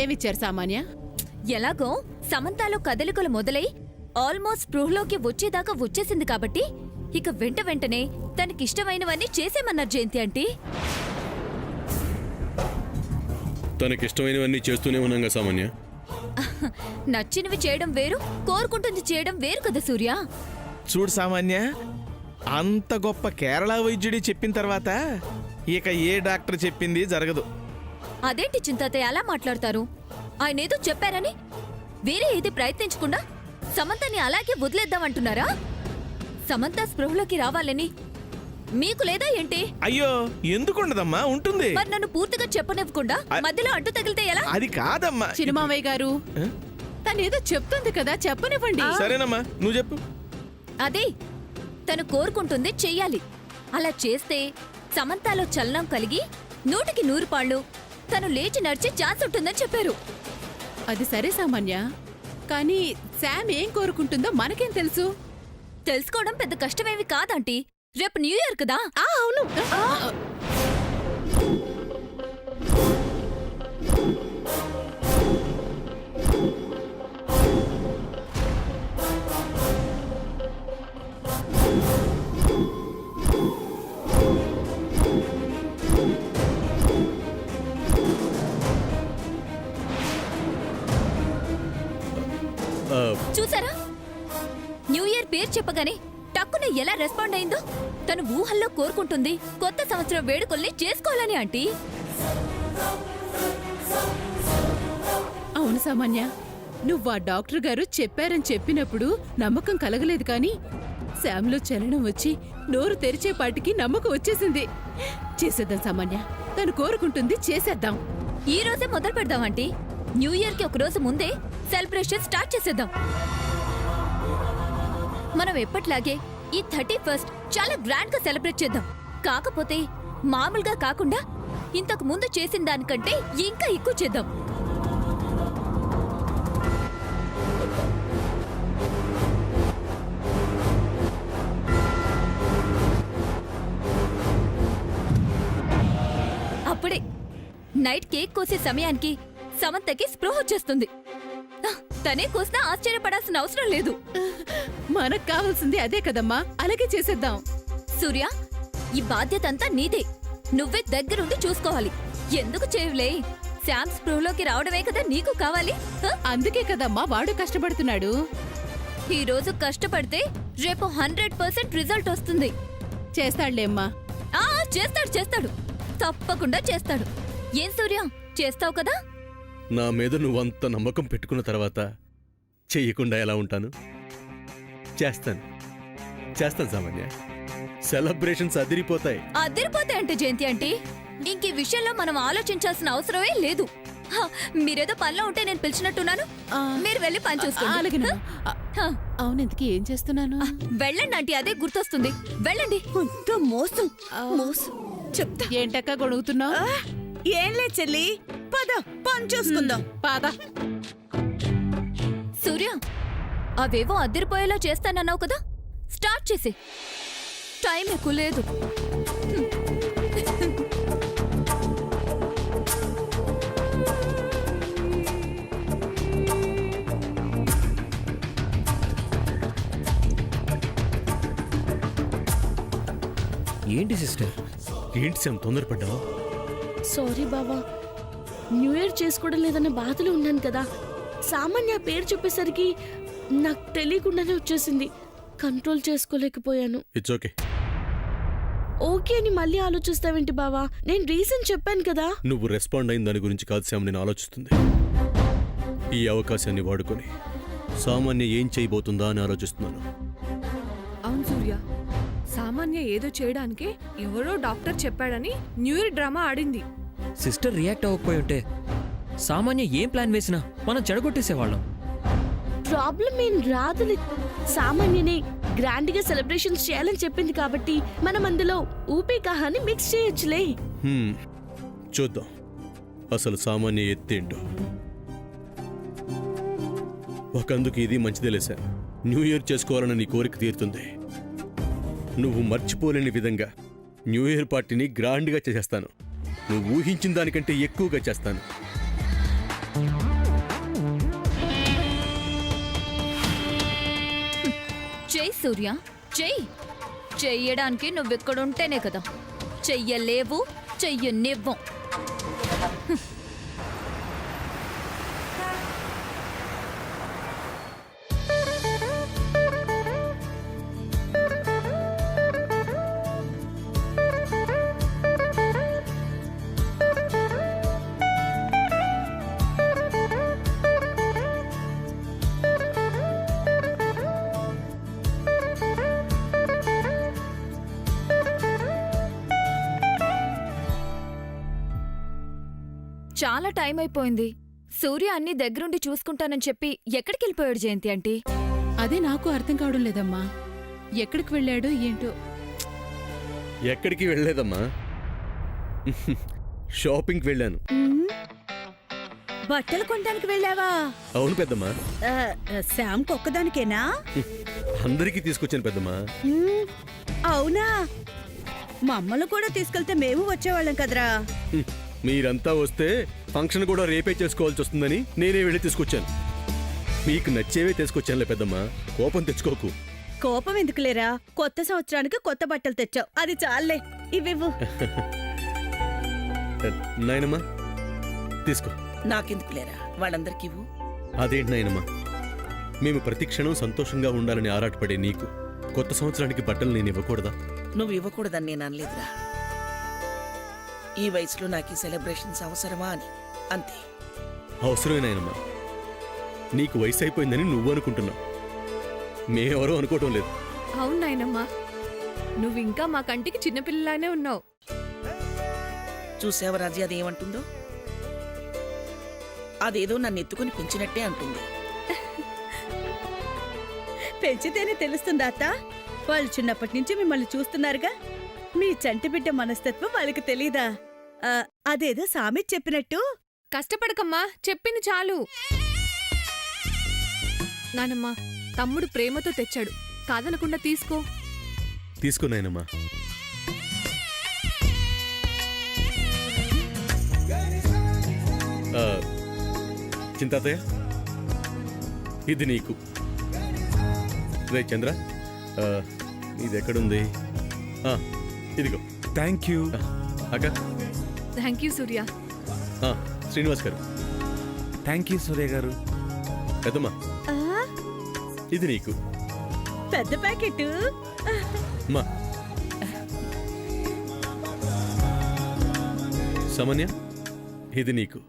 ఏమిచ్చారు సామాన్య? ఎలాగో సమంతాలో కదలికలు మొదలై ఆల్మోస్ట్ స్పృహలోకి వచ్చేదాకా వచ్చేసింది కాబట్టి ఇక వెంటనే తనకిష్టమైనవన్నీ చేసేమన్నారు జయంతి ఆంటీ. తనకిష్టమైనవన్నీ చేస్తూనే ఉన్నాగా సామాన్య. నచ్చినవి చేయడం వేరు, కోరుకుంటుంది చేయడం వేరు కదా సూర్య. చూడు సామాన్య, అంత గొప్ప కేరళ వైద్యుడి చెప్పిన తర్వాత ఇక ఏ డాక్టర్ చెప్పింది జరగదు. అదేంటి చింతాతయ్య అలా మాట్లాడతారు? ఆయనేదో చెప్పారని వేరే ఏది ప్రయత్నించకుండా సమంతని అలాగే వదిలేద్దామంటున్నారా? సమంత స్పృహలోకి రావాలని మీకు లేదా ఏంటి? అయ్యో ఎందుకుండదమ్మా, ఉంటుంది. మరి నన్ను పూర్తిగా చెప్పనివ్వకుండా మధ్యలో అడ్డు తగిలితే ఎలా? అది కాదమ్మా. చిరుమావయ్య గారు, తనేదో చెప్తుంది కదా, చెప్పనివ్వండి. సరేనమ్మా, నువ్వు చెప్పు. అదే తను కోరుకుంటుంది చెయ్యాలి. అలా చేస్తే సమంతాలో చలనం కలిగి 100కి 100 పాళ్ళు తను లేచి నడిచే ఛాన్స్ ఉంటుందని చెప్పారు. అది సరే సామాన్య, కానీ శామ్ ఏం కోరుకుంటుందో మనకేం తెలుసు? తెలుసుకోవడం పెద్ద కష్టమేమి కాదంటీ. రేపు న్యూ ఇయర్ కదా. అవును. చూసారా, న్యూ ఇయర్ పేరు చెప్పగానే టక్కున ఎలా రెస్పాండ్ అయిందో. తను ఊహల్లో కోరుకుంటుంది కొత్త సంవత్సరం వేడుకల్ని చేసుకోవాలని ఆంటీ. అవును సామాన్య, నువ్వు ఆ డాక్టర్ గారు చెప్పారని చెప్పినప్పుడు నమ్మకం కలగలేదు, కానీ శామ్లో చలనం వచ్చి నోరు తెరిచేపాటికి నమ్మకం వచ్చేసింది. చేసేద్దాం సామాన్య, తను కోరుకుంటుంది చేసేద్దాం. ఈ రోజే మొదలు పెడదాం ఆంటీ. న్యూ ఇయర్ కి ఒక రోజు ముందే సెలబ్రేషన్ స్టార్ట్ చేసేద్దాం. మనం ఎప్పట్లాగే ఈ 31st చాలా గ్రాండ్ గా సెలబ్రేట్ చేద్దాం. కాకపోతే మామూలుగా కాకుండా ఇంతకు ముందు చేసిన దానికంటే ఇంకా ఎక్కువ చేద్దాం. అప్పుడే నైట్ కేక్ కోసే సమయానికి సమంతకి స్పృహ వచ్చేస్తుంది. తనే కోసినా ఆశ్చర్యపడాల్సిన అవసరం లేదు. మనకు కావాల్సింది అదే కదమ్మా, అలాగే చేసేద్దాం. సూర్య, ఈ బాధ్యత అంతా నీదే. నువ్వే దగ్గరుండి చూసుకోవాలి. ఎందుకు చేయవులే, శామ్ స్పృహలోకి రావడమే కదా నీకు కావాలి. అందుకే కదమ్మా వాడు కష్టపడుతున్నాడు. ఈ రోజు కష్టపడితే రేపు 100% రిజల్ట్ వస్తుంది. చేస్తాడులేమ్మా. చేస్తాడు, తప్పకుండా చేస్తాడు. ఏం సూర్య, చేస్తావు కదా? నా మీద నువ్వంత నమ్మకం పెట్టుకున్న తర్వాత చెయ్యకుండా ఎలా ఉంటాను? చేస్తాను సామాన్య. సెలబ్రేషన్స్ అదిరిపోతాయి. అంటే జయంతి ఆంటీ, ఇంక ఈ విషయంలో మనం ఆలోచించాల్సిన అవసరమే లేదు. మీరేదో పనిలో ఉంటే నేను పిలిచినట్టున్నాను. మీరు వెళ్ళి పని చూసుకోండి. అవును, ఇంతకీ ఏం చేస్తున్నాను? వెళ్ళండి ఆంటీ, అదే గుర్తొస్తుంది. వెళ్ళండి. మోసం చెప్తా. ఏంటక్క గొడుగుతున్నావు? ఏంలే చెల్లి, పద పని చూసుకుందాం. పాద. సూర్య, అవేవో అద్దరిపోయేలా చేస్తానన్నావు కదా, స్టార్ట్ చేసి. టైం ఎక్కువ లేదు. ఏంటి సిస్టర్? ఏంటి శామ్ తొందరపడ్డావు? సారీ బావా, న్యూ ఇయర్ చేసుకోవడం లేదన్న బాధలో ఉన్నాను కదా. సామాన్య పేరు చెప్పేసరికి నాకు తెలియకుండానే వచ్చేసింది. కంట్రోల్ చేసుకోలేకపోయాను. It's okay. ఓకే అని మళ్ళీ ఆలోచిస్తావేంటి బావా? నేను రీజన్ చెప్పాను కదా. నువ్వు రెస్పాండ్ అయిన దాని గురించి కాదు శామ్ నేను ఆలోచిస్తుంది. ఈ అవకాశాన్ని వాడుకొని సామాన్య ఏం చేయబోతుందా అని ఆలోచిస్తున్నాను. అవును సూర్య, సామాన్య ఏదో చేయడానికి ఎవరో డాక్టర్ చెప్పాడని న్యూ ఇయర్ డ్రామా ఆడింది. సిస్టర్ రియాక్ట్ అవ్వకపోయి ఉంటే సామాన్య ఏం ప్లాన్ వేసినా మనం చెడగొట్టేసేవాళ్ళం. ప్రాబ్లం ఏం రాదులే. సామాన్యనే గ్రాండ్ గా సెలబ్రేషన్స్ చేయాలని చెప్పింది కాబట్టి మనం అందులో ఊపే కహాని మిక్స్ చేయొచ్చులే. చూద్దాం అసలు సామాన్య ఎత్తేంటో. ఒకందుకు ఇది మంచిదేలే సార్. న్యూ ఇయర్ చేసుకోవాలని నీ కోరిక తీరుతుంది. నువ్వు మర్చిపోలేని విధంగా న్యూ ఇయర్ పార్టీని గ్రాండ్గా చేసేస్తాను. నువ్వు ఊహించిన దానికంటే ఎక్కువగా చేస్తాను. చెయ్యి సూర్య చెయ్యి. చెయ్యడానికి నువ్వెక్కడుంటేనే కదా. చెయ్యలేవు, చెయ్యనివ్వం. చాలా టైం అయిపోయింది. సూర్య అన్ని దగ్గరుండి చూసుకుంటానని చెప్పి ఎక్కడికి వెళ్ళిపోయాడు జయంతి ఆంటీ? అదే నాకు అర్థం కావడం లేదమ్మా. ఎక్కడికి వెళ్ళాడో ఏంటో. ఎక్కడికి వెళ్ళలేదమ్మా, షాపింగ్కి వెళ్ళాను. బట్టలు కొనడానికి వెళ్ళావా? అవును పెద్దమ్మా, శాంకి ఒక్కదానికేనా? అందరికీ తీసుకొచ్చాను పెద్దమ్మా. అవునా, మమ్మల్ని కూడా తీసుకెళ్తే మేము వచ్చేవాళ్ళం కదరా. మీరంతా వస్తే ఫంక్షన్ కూడా రేపే చేసుకోవాల్సి వస్తుందని నేనే వెళ్ళి తీసుకొచ్చాను. మీకు నచ్చేవే తీసుకొచ్చానులే పెద్దమ్మా, కోపం తెచ్చుకోకు. కోపం ఎందుకులేరా, కొత్త సంవత్సరానికి కొత్త బట్టలు తెచ్చావు, అది చాలే. ఇవ్వు. నాయనమ్మా తీసుకో. నాకెందుకులేరా, వాళ్ళందరికీ ఇవ్వు. అదేంటి నాయనమ్మా, మేము ప్రతి క్షణం సంతోషంగా ఉండాలని ఆరాటపడే నీకు కొత్త సంవత్సరానికి బట్టలు నేను ఇవ్వకూడదా? నువ్వు ఇవ్వకూడదని నేను అనలేదురా. ఈ వయసులో నాకు ఈ సెలబ్రేషన్స్ అవసరమా అని, అంతే. అవసరమే నాయనమ్మా, నీకు వయసు అయిపోయిందని నువ్వు అనుకుంటున్నావు, మేమెవరూ అనుకోవటం లేదు. అవును నాయనమ్మా, నువ్వు ఇంకా మా కంటికి చిన్నపిల్లలానే ఉన్నావు. చూసావా రాజీ అదేమంటుందో? అదేదో నన్ను ఎత్తుకుని పెంచినట్టే అంటుంది. పెంచితేనే తెలుస్తుందా అత్త? వాళ్ళు చిన్నప్పటి నుంచి మిమ్మల్ని చూస్తున్నారుగా, మీ చంటి బిడ్డ మనస్తత్వం వాళ్ళకి తెలీదా? అదేదో సామెత చెప్పినట్టు. కష్టపడకమ్మా, చెప్పింది చాలు. నానమ్మా, తమ్ముడు ప్రేమతో తెచ్చాడు, కాదనకుండా తీసుకో. తీసుకో నాయనమ్మా. చింతాతయ్య, ఇది నీకు. రే చంద్ర, ఇది ఎక్కడుంది? ఇదిగో. థ్యాంక్ యూ అక్క. థ్యాంక్ యూ సూర్య. శ్రీనివాస్ గారు. థ్యాంక్ యూ సూర్య గారు. పెద్దమ్మా, ఇది నీకు. పెద్ద ప్యాకెట్. మా సమన్య, ఇది నీకు.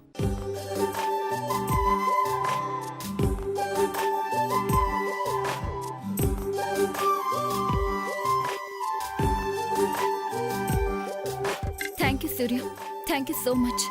Thank you Surya, thank you so much.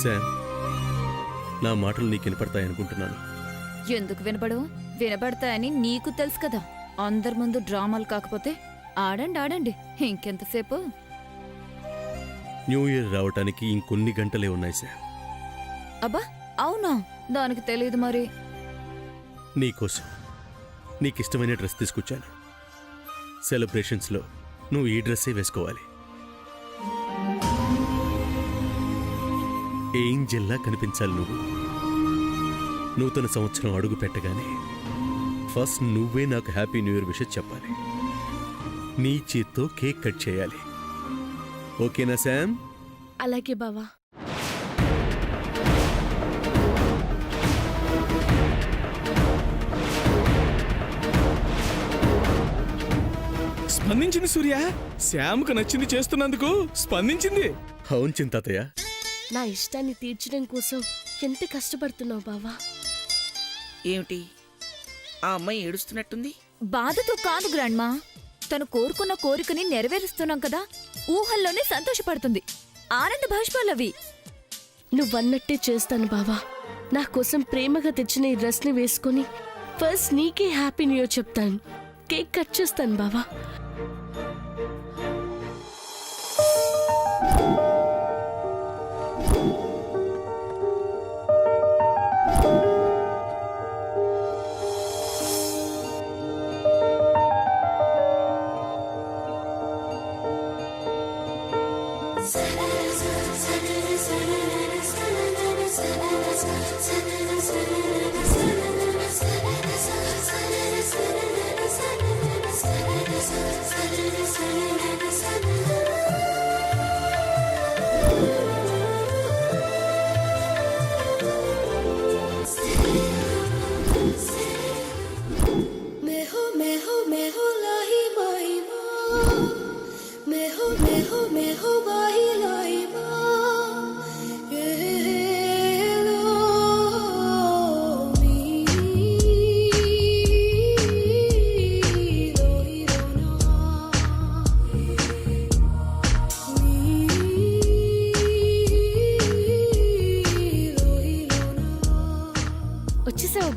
Sam, నా మాటలు నీకు వినపడతాయనుకుంటున్నాను. ఎందుకు వినపడవు? వినపడతాయని నీకు తెలుసు కదా. అందరి ముందు డ్రామాలు కాకపోతే ఆడండి ఆడండి, ఇంకెంతసేపు? న్యూ ఇయర్ రావటానికి ఇంకొన్ని గంటలే ఉన్నాయి శామ్. అబ్బా అవునా, దానికి తెలియదు మరి. నీకోసం నీకిష్టమైన డ్రెస్ తీసుకొచ్చాను. సెలబ్రేషన్స్లో నువ్వు ఈ డ్రెస్సే వేసుకోవాలి. ఏంజెల్లా కనిపించాలి నువ్వు. నూతన సంవత్సరం అడుగు పెట్టగానే ఫస్ట్ నువ్వే నాకు హ్యాపీ న్యూ ఇయర్ విషెస్ చెప్పాలి. నీ చేత్తో కేక్ కట్ చేయాలి. ఓకేనా శామ్? అలాగే బావా. స్పందించింది సూర్య. శ్యామ్కు నచ్చింది చేస్తున్నందుకు స్పందించింది. అవును చింతాతయ్య, నా ఇష్టాన్ని తీర్చడం కోసం ఎంత కష్టపడుతున్నావు బావా. ఏమిటి, ఆ అమ్మాయి ఏడుస్తున్నట్టుంది? బాధతో కాదు గ్రాండ్మా, తను కోరుకున్న కోరికని నెరవేరుస్తున్నాం కదా, ఊహల్లోనే సంతోషపడుతుంది. ఆనంద భాష్పాలవి. నువ్వన్నట్టే చేస్తాను బావా. నా కోసం ప్రేమగా తెచ్చిన ఈ డ్రెస్ని వేసుకొని ఫస్ట్ నీకే హ్యాపీ న్యూ ఇయర్ చెప్తాను. కేక్ కట్ చేస్తాను బావా.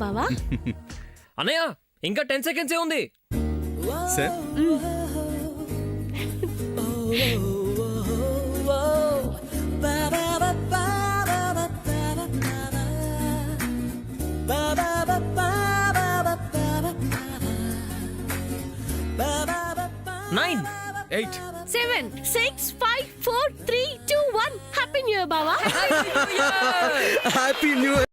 బావా అన్నయ్య ఇంకా 10 సెకండ్సే ఉంది. Sam nine 8. 7 6 5 4 3 2 1 happy new year బావా. Happy new year.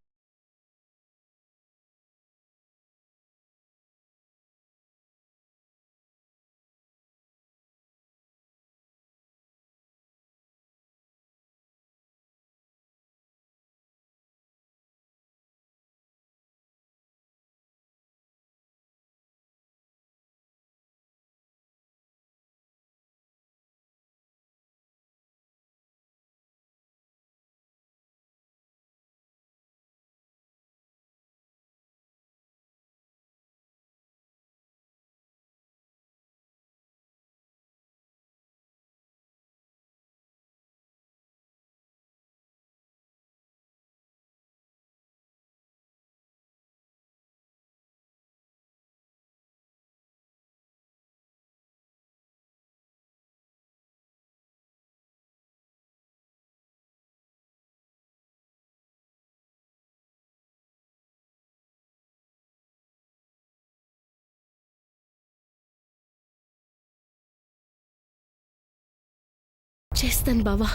చేస్తాను బావా,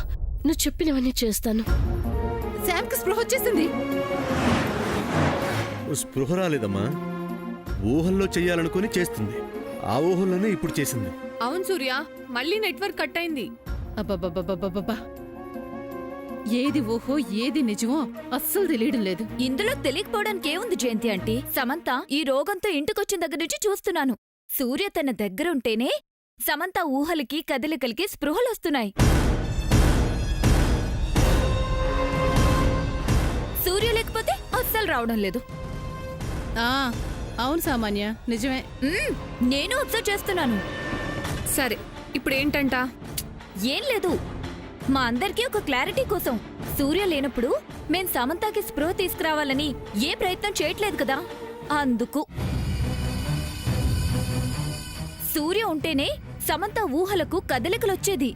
నువ్వు చెప్పినవన్నీ చేస్తాను. శామ్కి స్పృహ వచ్చేసింది. స్పృహ రాలేదమ్మా, ఊహల్లో చెయ్యాలనుకుని చేస్తుంది. ఆ ఊహల్లోనే ఇప్పుడు చేసింది. అవును సూర్య, మళ్ళీ నెట్వర్క్ కట్ అయింది. అబ్బబ్బబ్బబ్బబ్బబ్బా, ఏది ఊహో ఏది నిజమో అస్సలు తెలియడం లేదు. ఇందులో తెలియకపోవడానికి ఏముంది జయంతి ఆంటీ? సమంత ఈ రోగంతో ఇంటికొచ్చిన దగ్గర నుంచి చూస్తున్నాను. సూర్య తన దగ్గరుంటేనే సమంత ఊహలకి కదలికలకి స్పృహలొస్తున్నాయి. సూర్య లేకపోతే అస్సలు రావడం లేదు. ఆ అవును సామాన్య, నిజమే. నేను అబ్జర్వ్ చేస్తున్నాను. సరే, ఇప్పుడు ఏంటంట? ఏం లేదు, మా అందరికీ ఒక క్లారిటీ కోసం. సూర్య లేనప్పుడు మేం సమంతకి స్పృహ తీసుకురావాలని ఏ ప్రయత్నం చేయట్లేదు కదా, అందుకు. సూర్య ఉంటేనే సమంత ఊహలకు కదలికలొచ్చేది.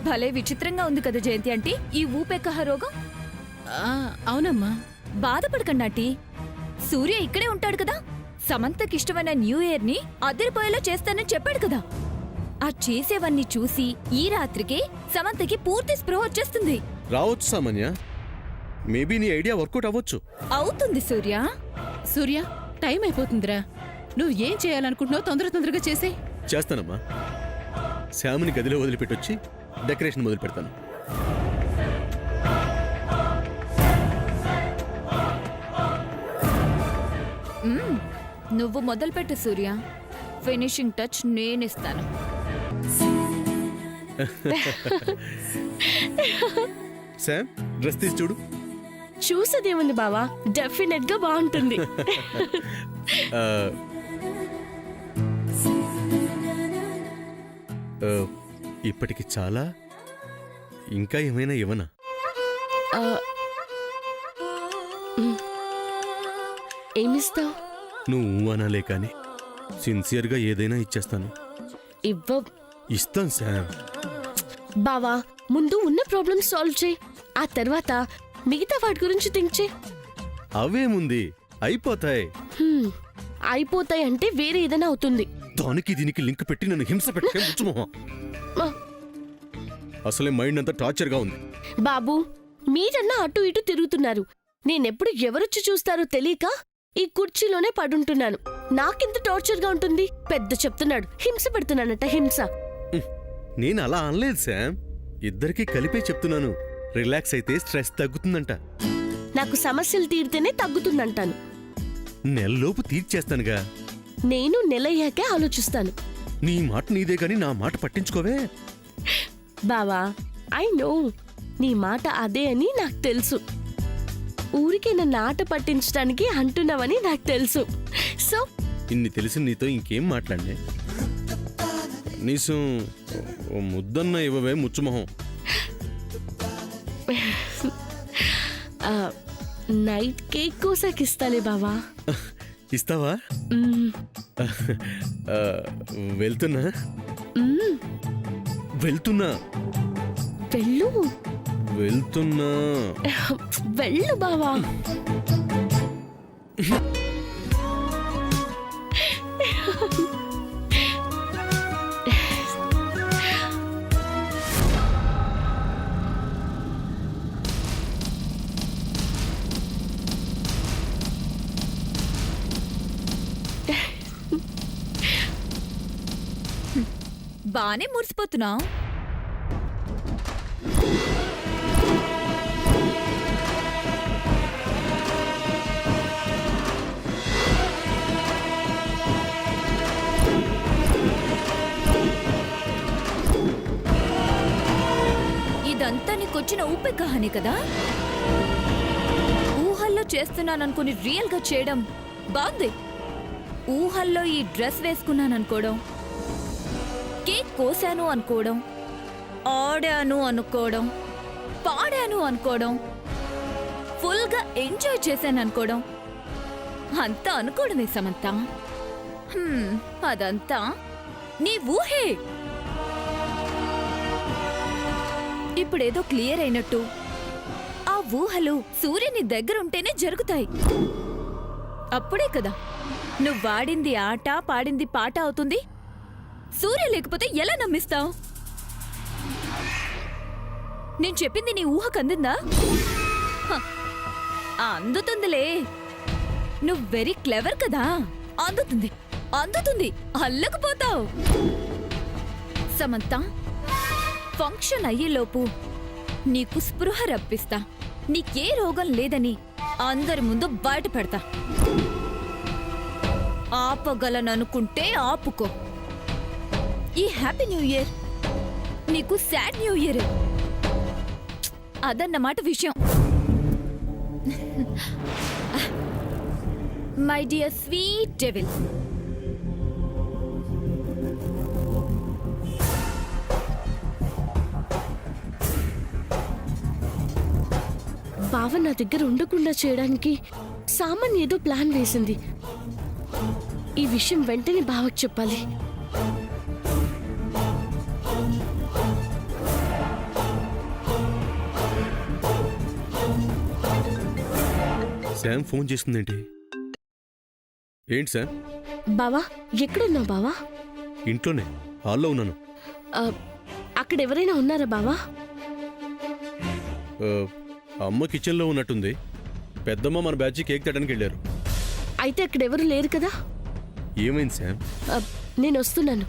భలే విచిత్రంగా ఉంది కదా జయంతి ఆంటీ ఈ ఊపెక్కహ రోగం. అవునమ్మా. బాధపడకండి, సూర్య ఇక్కడే ఉంటాడు కదా. సమంతకిష్టమైన న్యూ ఇయర్ ని అదిరిపోయేలా చేస్తానని చెప్పాడు కదా. ఆ చేసేవన్నీ చూసి ఈ రాత్రికి సమంతకి పూర్తి స్పృహ వచ్చేస్తుంది. రావచ్చు సామాన్య, మేబీ నీ ఐడియా వర్కౌట్ అవ్వచ్చు. అవుతుంది సూర్య. సూర్య, టైం అయిపోతుందిరా. నువ్వు ఏం చేయాలనుకుంటున్నావు తొందరగా చేసే. చేస్తానమ్మా. శ్యాముని గదిలో వదిలిపెట్టొచ్చి డెకరేషన్ మొదలు పెడతాను. నువ్వు మొదలుపెట్టు సూర్య, ఫినిషింగ్ టచ్ నేనిస్తాను. శామ్, డ్రెస్ తీసి చూడు. చూసేదేముంది బావా, డెఫినెట్ గా బాగుంటుంది. ఆ, ఆ, ఇప్పటికి చాలా, ఇంకా ఏమైనా ఇవ్వనా? ఆ, ఏమిస్తావు? నువ్వు అనాలే కానీ సిన్సియర్గా ఏదైనా ఇచ్చేస్తాను. ఇవ్వ ఇస్తాను శామ్. బావా, ముందు ఉన్న ప్రాబ్లమ్ సాల్వ్ చేయి, ఆ తర్వాత మిగతా వాటి గురించి థింక్ చేయి. అవేముంది, అయిపోతాయి. అయిపోతాయి అంటే వేరే ఏదైనా అవుతుంది. దానికి దీనికి లింక్ పెట్టి నన్ను హింస పెట్టే ముచ్చుమోహం. ఆ, అసలే మైండ్ అంతా టార్చర్గా ఉంది. బాబు, మీరన్నా అటు ఇటు తిరుగుతున్నారు. నేనెప్పుడు ఎవరొచ్చి చూస్తారో తెలియక ఈ కుర్చీలోనే పడుంటున్నాను. నాకెంత టార్చర్గా ఉంటుంది. పెద్ద చెప్తున్నాడు, హింస పెడుతున్నానట, హింస. నేను అలా అనలేదు శామ్, ఇద్దరికీ కలిపే చెప్తున్నాను. రిలాక్స్ అయితే స్ట్రెస్ తగ్గుతుందంట. నాకు సమస్యలు తీరితేనే తగ్గుతుందంటాను. నెలలోపు తీర్చేస్తానుగా. నేను నెలయ్యాకే ఆలోచిస్తాను. నీ మాట నీదే గాని నా మాట పట్టించుకోవే. బావా, ఐ నో నీ మాట అదే అని నాకు తెలుసు. ఊరికే నన్ను ఆట పట్టించడానికి అంటున్నావని నాకు తెలుసు. సో ఇన్ని తెలిసి నీతో ఇంకేం మాట్లాడనే. కనీసం ఓ ముద్దన్న ఇవ్వవే ముచ్చుమొహం. నైట్ కేక్ కోసాకిస్తాలే బావా. ఇస్తావా? మ్మ్. ఆ, వెళ్తున్నా మ్మ్. వెళ్తున్నా వెళ్ళు వెళ్తున్నా వెళ్ళు బావా. బానే మురిసిపోతున్నావు. ఇదంతా నీకొచ్చిన ఊపే కహాని కదా? ఊహల్లో చేస్తున్నాననుకుని రియల్ గా చేయడం బాగుంది. ఊహల్లో ఈ డ్రెస్ వేసుకున్నాననుకోవడం, కేక్ కోసాను అనుకోవడం, ఆడాను అనుకోవడం, పాడాను అనుకోవడం, ఫుల్ గా ఎంజాయ్ చేశాను అనుకోవడం, అంతా అనుకోవడమే సమంత. అదంతా నీ ఊహే. ఇప్పుడేదో క్లియర్ అయినట్టు ఆ ఊహలు సూర్యుని దగ్గరుంటేనే జరుగుతాయి. అప్పుడే కదా నువ్వు వాడింది ఆట, పాడింది పాట అవుతుంది. సూర్య లేకపోతే ఎలా నమ్మిస్తావు? నేను చెప్పింది నీ ఊహకు అందిందా? హ, అందుతుందిలే. నువ్వు వెరీ క్లెవర్ కదా. అందుతుంది అందుతుంది అల్లకపోతావు. సమంత, ఫంక్షన్ అయ్యేలోపు నీకు స్పృహ రప్పిస్తా. నీకే రోగం లేదని అందరి ముందు బయట పెడతా. ఆపగలననుకుంటే ఆపుకో. ఈ హ్యాపీ న్యూ ఇయర్ నీకు సాడ్ న్యూ ఇయర్ అదన్నమాట విషయం. మై డియర్ స్వీట్ డెవిల్, బావ నా దగ్గర ఉండకుండా చేయడానికి సామాన్య ఏదో ప్లాన్ వేసింది. ఈ విషయం వెంటనే బావకు చెప్పాలి. శామ్ ఫోన్ చేస్తుందేంటి? ఏంటి శామ్? బావా ఎక్కడున్నావు బావా? ఇంట్లోనే, హాల్లో ఉన్నాను. ఆ, అక్కడ ఎవరైనా ఉన్నారా బావా? ఆ, అమ్మ కిచెన్లో ఉన్నట్టుంది. పెద్దమ్మ మన బ్యాచ్ కేక్ తేడానికి వెళ్ళారు. అయితే అక్కడ ఎవరు లేరు కదా? ఏమైంది శామ్? నేను వస్తున్నాను.